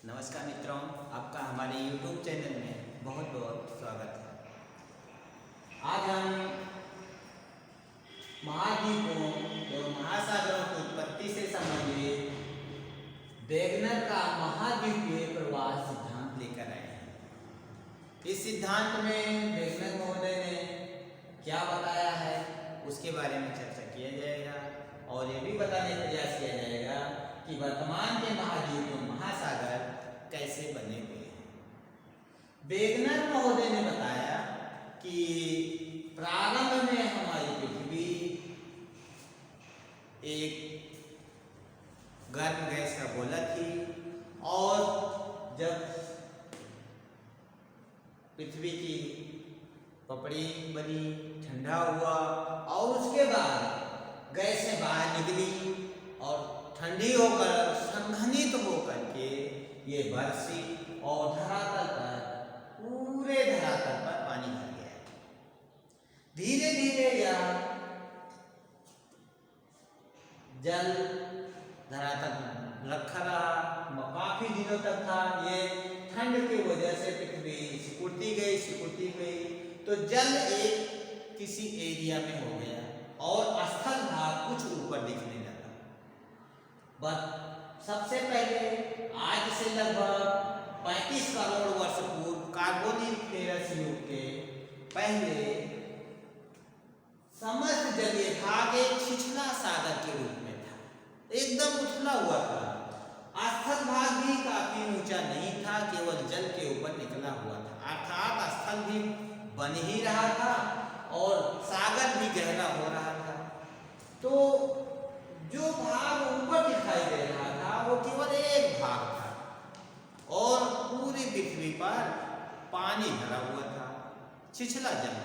नमस्कार मित्रों, आपका हमारे YouTube चैनल में बहुत बहुत स्वागत है। आज हम महाद्वीपों एवं महासागरों की उत्पत्ति से संबंधित वेगनर का महाद्वीपीय प्रवास सिद्धांत लेकर आए हैं। इस सिद्धांत में वेगनर महोदय ने क्या बताया है उसके बारे में चर्चा किया जाएगा और ये भी बताने का प्रयास किया जाएगा कि वर्तमान के महाद्वीप और महासागर कैसे बने हुए हैं। वेगनर महोदय ने बताया कि प्रारंभ में हमारी पृथ्वी एक गर्म गैस का गोला थी और जब पृथ्वी की पपड़ी बनी, ठंडा हुआ और उसके बाद गैसें बाहर निकली और ठंडी होकर संघनित होकर के ये बरसी और धरातल पर, पूरे धरातल पर पानी भर गया। धीरे धीरे यह जल धरातल रखा रहा, काफी दिनों तक था। ये ठंड की वजह से पृथ्वी सिकुड़ती गई तो जल एक किसी एरिया में हो गया और स्थल भाग कुछ ऊपर दिखने लगा। बस सबसे पहले आज से लगभग 35 करोड़ वर्ष पूर्व कार्बोनिफेरस युग के पहले समस्त जलीय भाग एक छिछला सागर के रूप में था, एकदम उथला हुआ था। स्थल भाग भी काफी ऊंचा नहीं था, केवल जल के ऊपर निकला हुआ था, अर्थात स्थल भी बन ही रहा था और सागर भी गहरा हो रहा था। तो जो भाग ऊपर दिखाई दे रहा था वो केवल एक भाग था और पूरी पृथ्वी पर पानी भरा हुआ था, छिछला जल।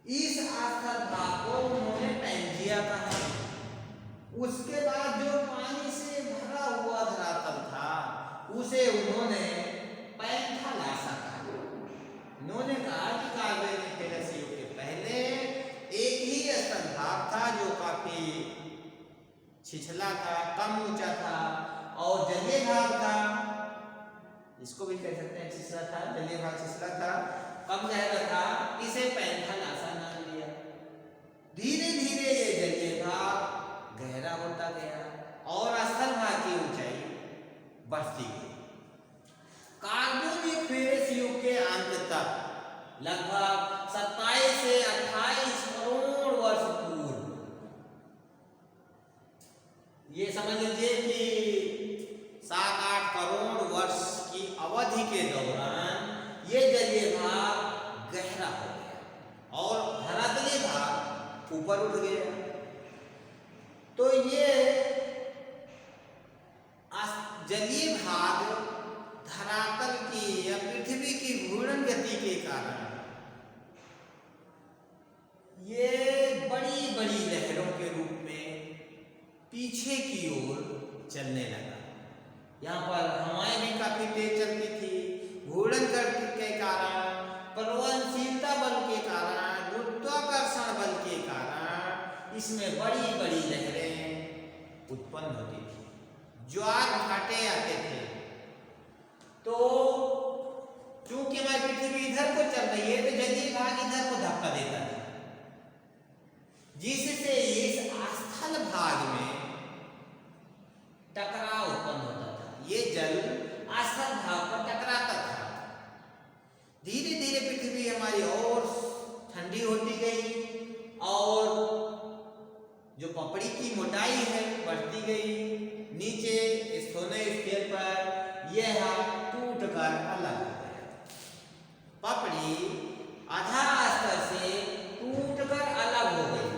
इस स्थल भाग को उन्होंने पैंजिया कहा। उसके बाद जो पानी से भरा हुआ धरातल था उसे उन्होंने पैंथालासा कहा। उन्होंने कहा कि कार्बोनिफेरस युग के पहले एक ही स्थल भाग था जो काफी छिछला था, कम ऊंचा था और जलीय भाग था, इसको भी कह सकते हैं छिछला था, जलीय भाग छिछला था, कम गहरा था, इसे पैंथालासा नाम दिया। धीरे धीरे ये जलीय भाग गहरा होता गया और स्थल भाग की ऊंचाई बढ़ती गई। कार्बोनिफेरस युग के अंत तक लगभग 27 से 28 करोड़ वर्ष पूर्व, ये समझ लीजिए कि 7-8 करोड़ वर्ष की अवधि के दौरान ये जलीय भाग गहरा हो गया और धरातलीय भाग ऊपर उठ गया। तो ये जलीय भाग धरातल की या पृथ्वी की घूर्णन गति के कारण ये बड़ी बड़ी लहरों के रूप में पीछे की ओर चलने लगा। यहाँ पर हवाएं भी काफी तेज चलती थी। घूर्णन गति के कारण, प्रवणशीलता बल के कारण, गुरुत्वाकर्षण बल के कारण इसमें बड़ी बड़ी लहरें उत्पन्न होती थी, ज्वार भाटे आते थे। तो चूंकि हमारी पृथ्वी इधर को चल रही है तो जलीय भाग इधर को धक्का देता था, जिससे इस स्थल भाग में टकराव उत्पन्न होता था। ये जल स्थल भाग पर टकराता था। धीरे धीरे पृथ्वी हमारी और ठंडी होती गई और जो पपड़ी की मोटाई है बढ़ती गई। नीचे स्टोनोस्फीयर पर यह टूटकर अलग हो गया। पपड़ी आधा स्तर से टूटकर अलग हो गई।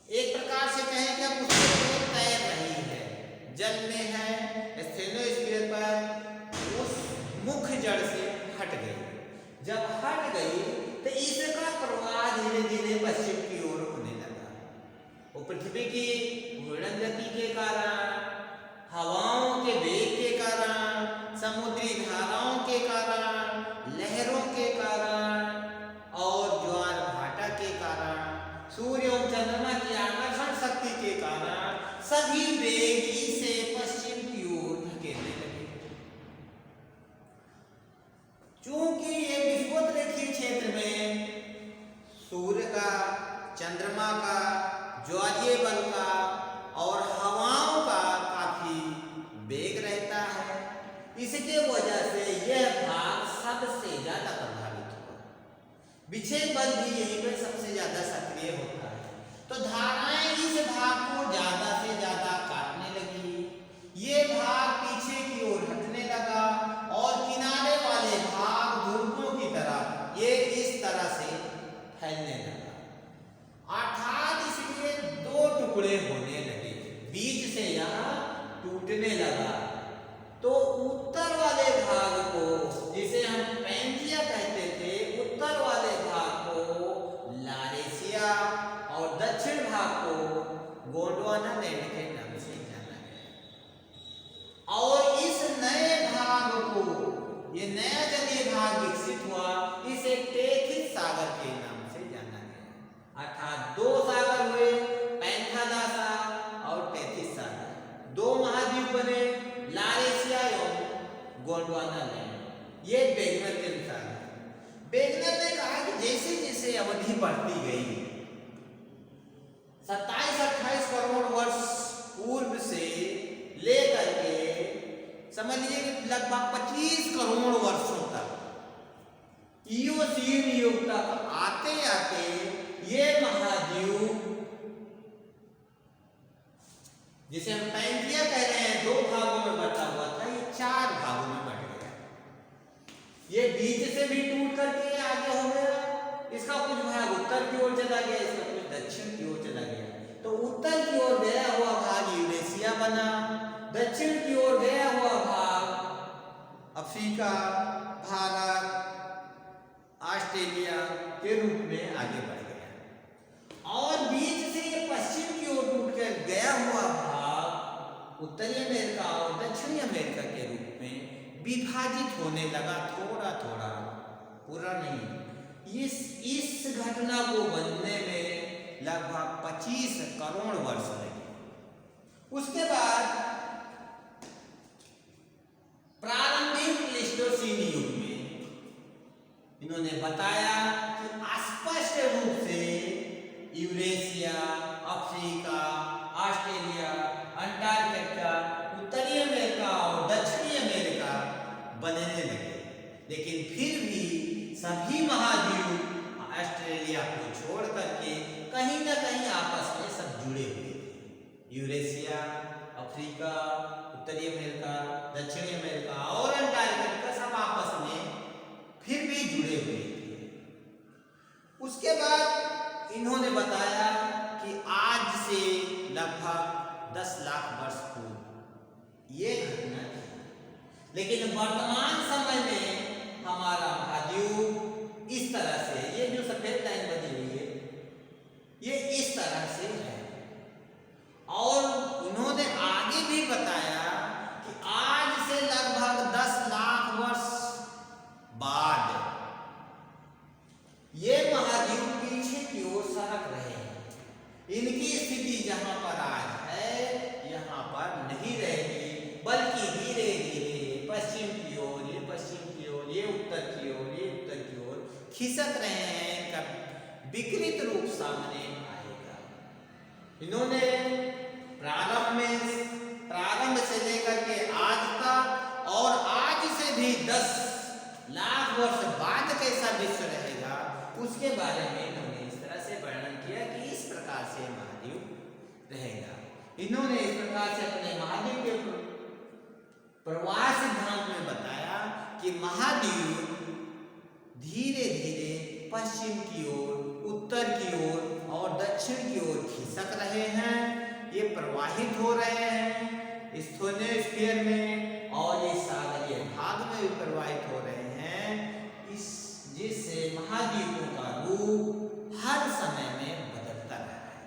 एक प्रकार से कहें कि अब उसकी ओर तैर रही है, जल में है, स्टेनोस्फीयर पर उस मुख्य जड़ से हट गई। जब हट गई तो इसका प्रवाह धीरे धीरे पश्चिम की ओर होने लगा। वो पृथ्वी की घूर्णन गति के कारण, हवाओं के वेग के कारण, समुद्री धाराओं के कारण, लहरों के कारण और ज्वार भाटा के कारण, सूर्य और चंद्रमा की आकर्षण शक्ति के कारण सभी वेग इसे टुकड़े होने लगे, बीच से यहाँ टूटने लगा। तो उत्तर वाले भाग को, जिसे हम पैंजिया कहते थे, उत्तर वाले भाग को लारेशिया और दक्षिण भाग को गोंडवाना लैंड के नाम से जाना गया। और इस नए भाग को, ये नया जलीय भाग विकसित हुआ, इसे टेथिस सागर के नाम से जाना गया। अर्थात दो सागर हुए, पैंथालासा और टेथिस सागर, दो महाद्वीप बने, लारेशिया एवं गोंडवाना लैंड। ये बेगनर के अनुसार है। बेगनर ने कहा कि जैसे जैसे अवधि बढ़ती गई, 27-28 करोड़ वर्ष पूर्व से लेकर के समझिए लगभग 25 करोड़ वर्षों तक, इयोसीन युग तक आते आते ये महाद्वीप, जिसे हम पैंजिया कह रहे हैं, 2 भागों में बटा हुआ था, ये 4 भागों में बट गया। ये बीच से भी टूट करके आगे हो गया, इसका कुछ भाग उत्तर की ओर चला गया, इसका कुछ दक्षिण की ओर चला गया। तो उत्तर की ओर गया हुआ भाग यूरेशिया बना, दक्षिण की ओर गया हुआ भाग अफ्रीका, भारत, ऑस्ट्रेलिया के रूप में आगे बढ़ गया। और बीच से ये पश्चिम की ओर टूट कर गया हुआ भाग उत्तरी अमेरिका और दक्षिणी अमेरिका के रूप में विभाजित होने लगा, थोड़ा थोड़ा, पूरा नहीं। इस घटना को बनने में लगभग 25 करोड़ वर्ष लगे। उसके बाद प्रारंभिक प्लेस्टोसीन युग में इन्होंने बताया कि स्पष्ट रूप से यूरेशिया, अफ्रीका, ऑस्ट्रेलिया, अंटार्कटिका, उत्तरी अमेरिका और दक्षिणी अमेरिका बनने लगे। लेकिन फिर भी सभी महाद्वीप ऑस्ट्रेलिया को छोड़ करके कहीं ना कहीं आपस में सब जुड़े हुए थे। यूरेशिया, अफ्रीका, उत्तरी अमेरिका, दक्षिणी अमेरिका और अंटार्कटिका सब आपस में फिर भी जुड़े हुए थे। उसके बाद इन्होंने बताया कि आज से लगभग 10 लाख वर्ष पूर्व ये घटना थी। लेकिन वर्तमान समय में हमारा महाद्वीप इस तरह से, ये जो सफेद लाइन बनी हुई है, ये इस तरह से है। और उन्होंने आगे भी बताया कि आज से लगभग 10 लाख वर्ष बाद ये महाद्वीप पीछे की ओर सरक रहे हैं। इनकी स्थिति जहां पर आज है, यहां पर नहीं रहेगी, बल्कि धीरे धीरे पश्चिम की ओर, ये पश्चिम की ओर, ये उत्तर की ओर, ये उत्तर की ओर खिसक रहे हैं। इनका विकृत रूप सामने आएगा। इन्होंने प्रारंभ से लेकर के आज तक और आज से भी 10 लाख वर्ष बाद कैसा विश्व रहेगा, उसके बारे में इन्होंने इस तरह से वर्णन किया कि इस प्रकार से महाद्वीप रहेगा। इन्होंने इस प्रकार से अपने महाद्वीप के प्रवाह सिद्धांत में बताया कि महाद्वीप धीरे धीरे पश्चिम की ओर, उत्तर की ओर और दक्षिण की ओर खिसक रहे हैं। ये प्रवाहित हो रहे हैं स्फीयर में और ये सागरीय भाग में भी प्रवाहित हो रहे हैं, जिससे महाद्वीपों का रूप हर समय में बदलता रहा है।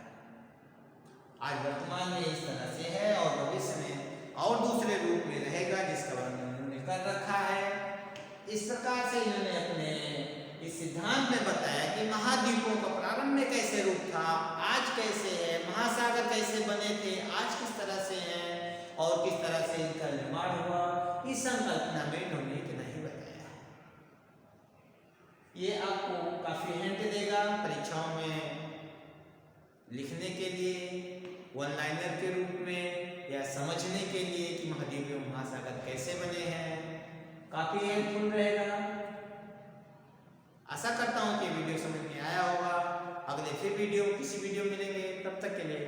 आज वर्तमान में इस तरह से है और भविष्य में और दूसरे रूप में रहेगा, जिसका वर्णन उन्होंने कर रखा है। इस प्रकार से इन्होंने अपने इस सिद्धांत में बताया कि महाद्वीपों का प्रारंभ में कैसे रूप था, आज कैसे है, महासागर कैसे बने थे, आज किस तरह से हैं और किस तरह से इनका निर्माण हुआ। इस संकल्पना में इन्होंने इतना ही बताया। ये आपको काफी हिंट देगा परीक्षाओं में लिखने के लिए, वन लाइनर के रूप में, या समझने के लिए कि महाद्वीप एवं महासागर कैसे बने हैं। काफी हेल्पफुल रहेगा। आशा करता हूँ कि वीडियो समझ में आया होगा। अगले फिर किसी वीडियो मिलेंगे, तब तक के लिए